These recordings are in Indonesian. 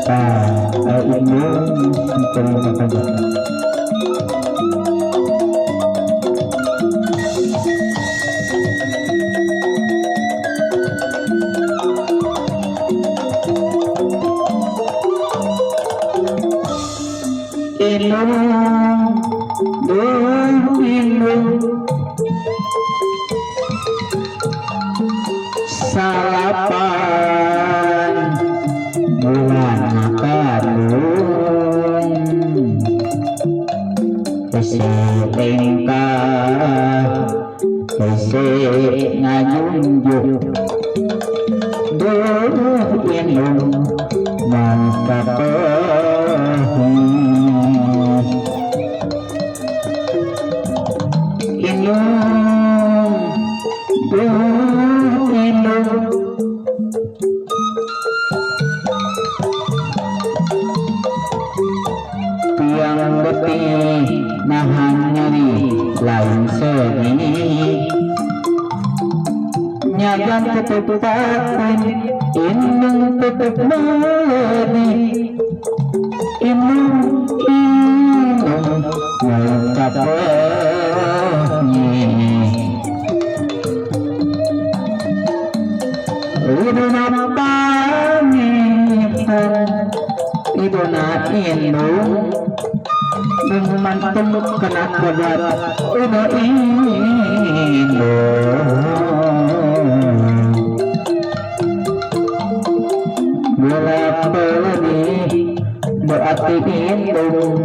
Ini terima kasih. Salapan bulan kadung tingkah ngajunjuk inung mangkapehi inung tiang betih nahan nyeri lain segi nyagan tetep takin inung tetep medi inung ngangkapehi idona pamitan idona indung mantung kena kodat udah indung gelap peledi berarti indung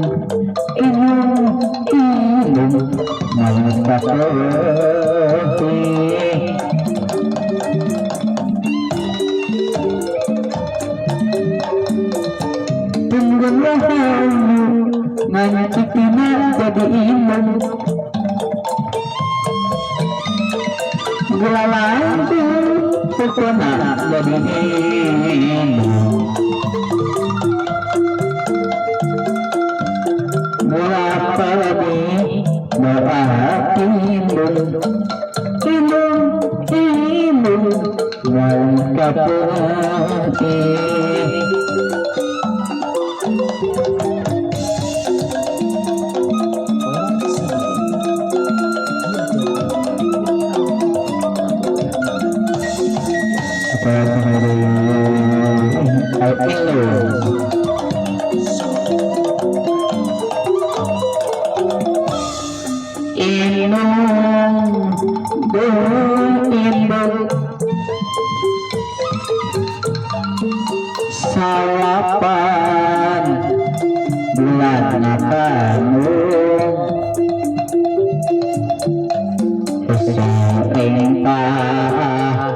mangkapehi tunggu rahayu ngancitina jadi imam gelalanku pokona jadi imam berapa lagi berarti imam mangkapehi salapan bulan kamu tingkah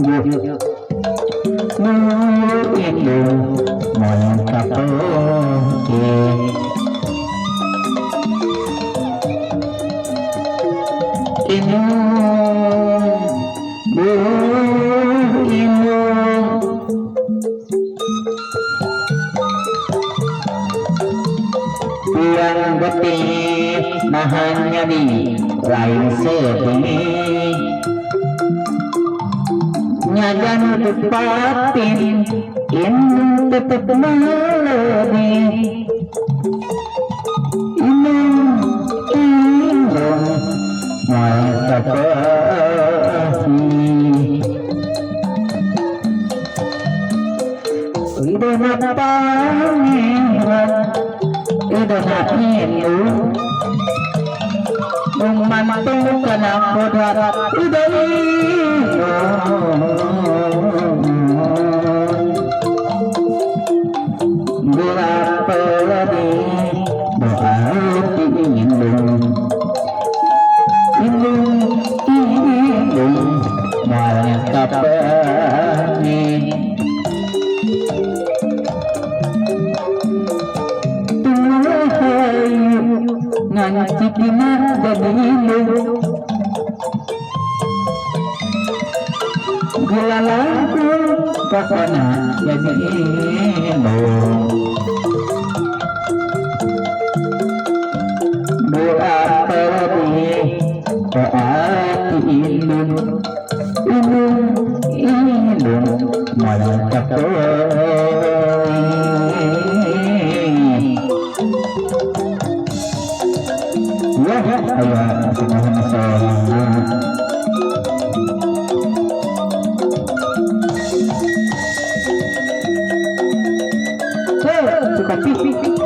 ngajunjuk indung mangkapehi tiang betih nahan nyeri lain segi nyagan tepatin indung tetep meledi indung mangkapehi idona pangeran idona indung mantung kena kodat udah gelap peledi berarti indung mangkapehi ngancitina jadi indung gelalanku pokona jadi indung bola peledi berarti indung mangkapehi Wah, ayah semuanya masalah. Suka pipi.